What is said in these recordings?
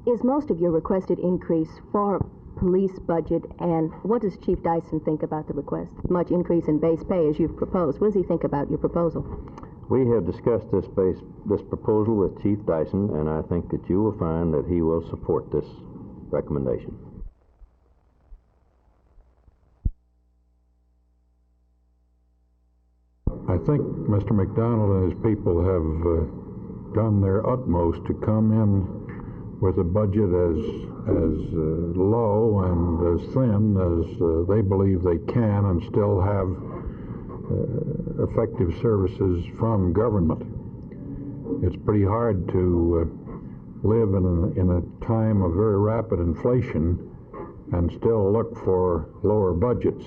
Is most of your requested increase for police budget, and what does Chief Dyson think about the request? Much increase in base pay as you've proposed. What does he think about your proposal? We have discussed this proposal with Chief Dyson, and I think that you will find that he will support this recommendation. I think Mr. McDonald and his people have done their utmost to come in with a budget as low and as thin as they believe they can and still have effective services from government. It's pretty hard to live in a time of very rapid inflation and still look for lower budgets.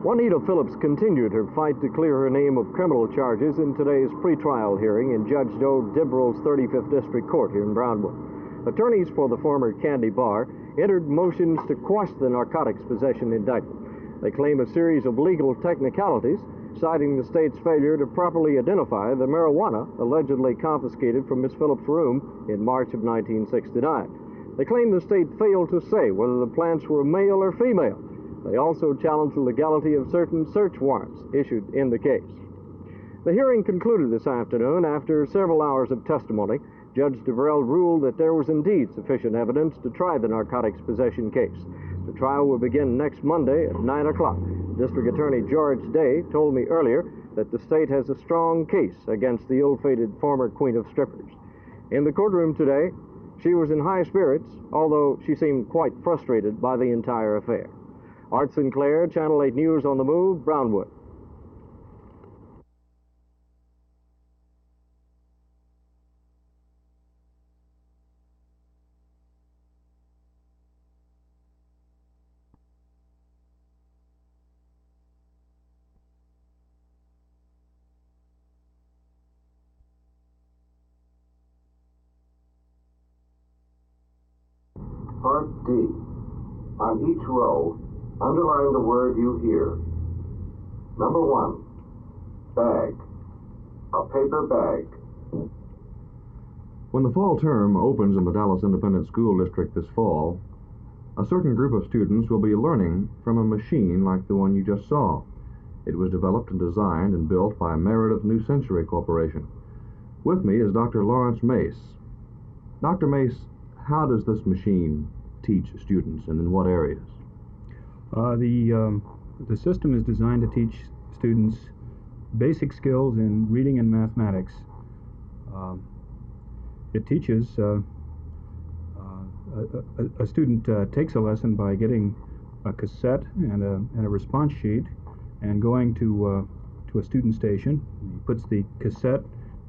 Juanita Phillips continued her fight to clear her name of criminal charges in today's pretrial hearing in Judge Joe Dibro's 35th District Court here in Brownwood. Attorneys for the former Candy Bar entered motions to quash the narcotics possession indictment. They claim a series of legal technicalities, citing the state's failure to properly identify the marijuana allegedly confiscated from Miss Phillips' room in March of 1969. They claim the state failed to say whether the plants were male or female. They also challenged the legality of certain search warrants issued in the case. The hearing concluded this afternoon after several hours of testimony. Judge DeVrell ruled that there was indeed sufficient evidence to try the narcotics possession case. The trial will begin next Monday at 9 o'clock. District Attorney George Day told me earlier that the state has a strong case against the ill-fated former queen of strippers. In the courtroom today, she was in high spirits, although she seemed quite frustrated by the entire affair. Art Sinclair, Channel 8 News on the Move, Brownwood. Part D. On each row, underline the word you hear. Number 1, bag. A paper bag. When the fall term opens in the Dallas Independent School District this fall, a certain group of students will be learning from a machine like the one you just saw. It was developed and designed and built by Meredith New Century Corporation. With me is Dr. Lawrence Mace. Dr. Mace, how does this machine teach students, and in what areas? The system is designed to teach students basic skills in reading and mathematics. It teaches a student takes a lesson by getting a cassette and a response sheet and going to a student station. He puts the cassette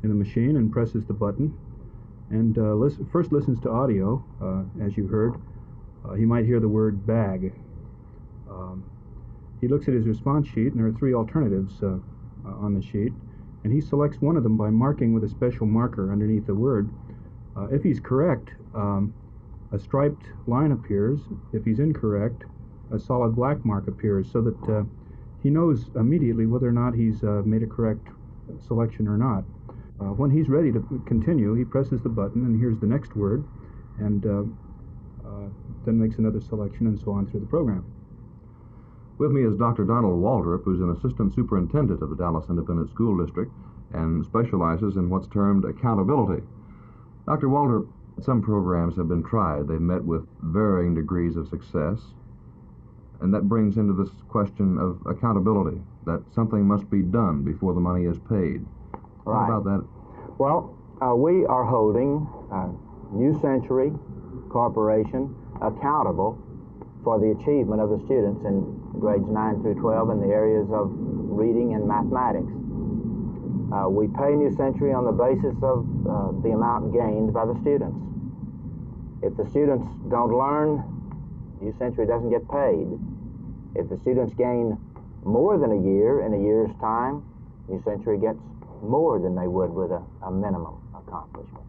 in the machine and presses the button and first listens to audio, as you heard. He might hear the word bag. He looks at his response sheet, and there are 3 alternatives on the sheet, and he selects one of them by marking with a special marker underneath the word. If he's correct, a striped line appears. If he's incorrect, a solid black mark appears, so that he knows immediately whether or not he's made a correct selection or not. When he's ready to continue, he presses the button and hears the next word, and then makes another selection, and so on through the program. With me is Dr. Donald Waldrop, who's an assistant superintendent of the Dallas Independent School District and specializes in what's termed accountability. Dr. Waldrop, some programs have been tried. They've met with varying degrees of success, and that brings into this question of accountability, that something must be done before the money is paid. Right. What about that? Well, we are holding New Century Corporation accountable for the achievement of the students in grades 9 through 12 in the areas of reading and mathematics. We pay New Century on the basis of the amount gained by the students. If the students don't learn, New Century doesn't get paid. If the students gain more than a year in a year's time, New Century gets more than they would with a minimum accomplishment.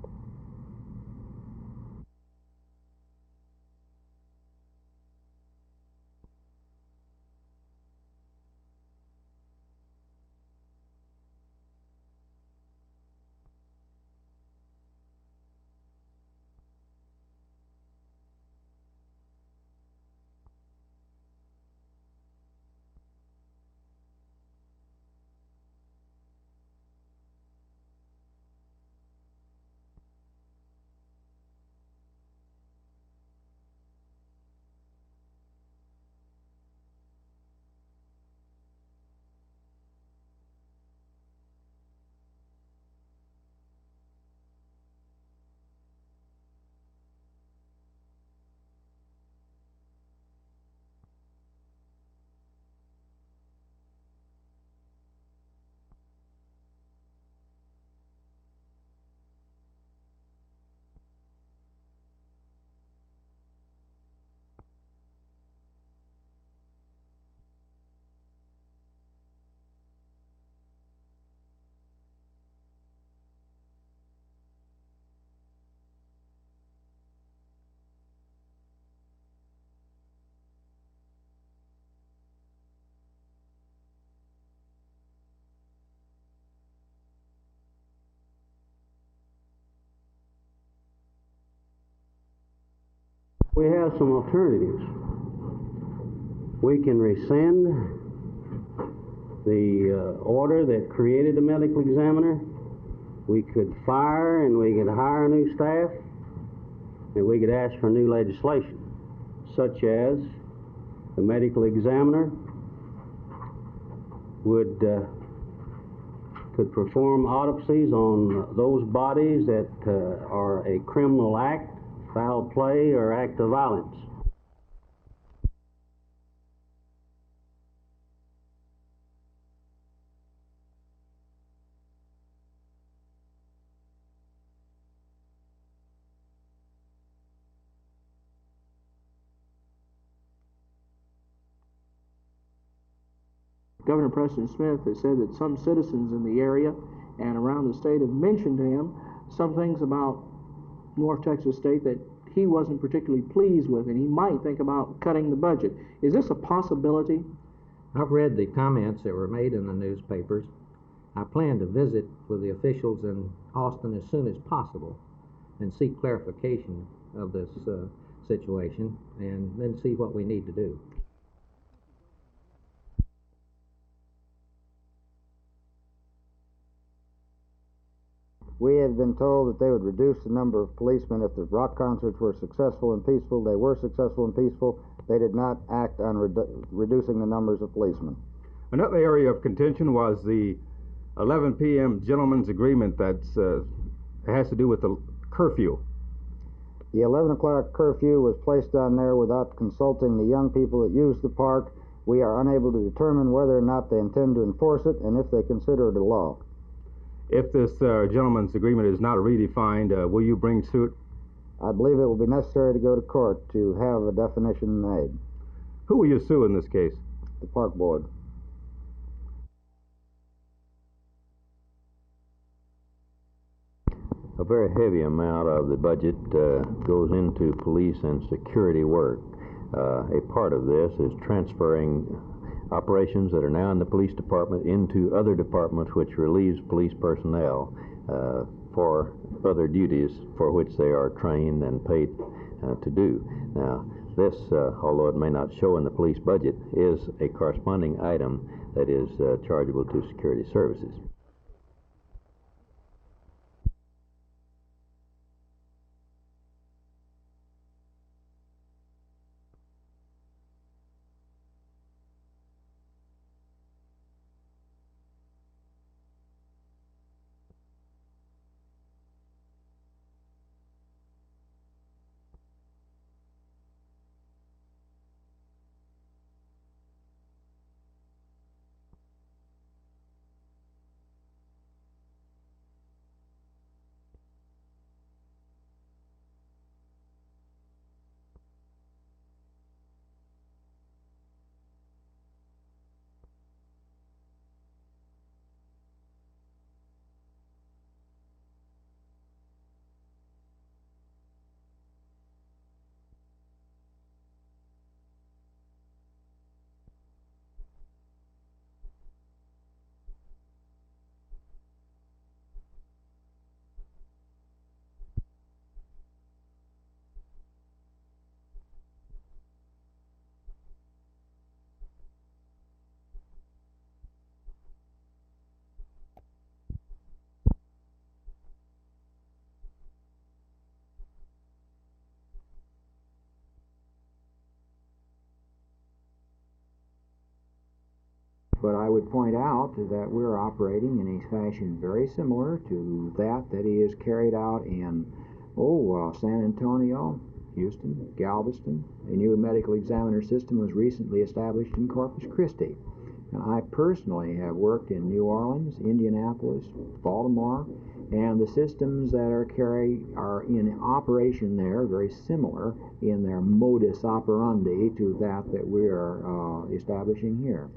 We have some alternatives. We can rescind the order that created the medical examiner. We could fire and we could hire new staff, and we could ask for new legislation, such as the medical examiner could perform autopsies on those bodies that are a criminal act, foul play, or act of violence. Governor Preston Smith has said that some citizens in the area and around the state have mentioned to him some things about North Texas State that he wasn't particularly pleased with, and he might think about cutting the budget. Is this a possibility? I've read the comments that were made in the newspapers. I plan to visit with the officials in Austin as soon as possible and seek clarification of this situation, and then see what we need to do. We had been told that they would reduce the number of policemen if the rock concerts were successful and peaceful. They were successful and peaceful. They did not act on reducing the numbers of policemen. Another area of contention was the 11 p.m. gentleman's agreement that has to do with the curfew. The 11 o'clock curfew was placed on there without consulting the young people that use the park. We are unable to determine whether or not they intend to enforce it and if they consider it a law. If this gentleman's agreement is not redefined, will you bring suit? I believe it will be necessary to go to court to have a definition made. Who will you sue in this case? The park board. A very heavy amount of the budget goes into police and security work. A part of this is transferring operations that are now in the police department into other departments, which relieves police personnel. for other duties for which they are trained and paid to do. Now, this, although it may not show in the police budget, is a corresponding item that is chargeable to security services. But I would point out that we're operating in a fashion very similar to that is carried out in, San Antonio, Houston, Galveston. A new medical examiner system was recently established in Corpus Christi. And I personally have worked in New Orleans, Indianapolis, Baltimore, and the systems that are in operation there are very similar in their modus operandi to that we are establishing here.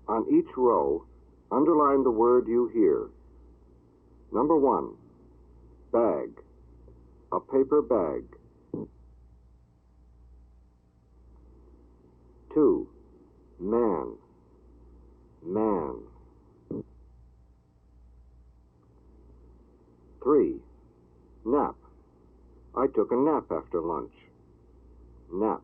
On each row, underline the word you hear. Number 1, bag, a paper bag. 2, man, man. 3, nap. I took a nap after lunch. Nap.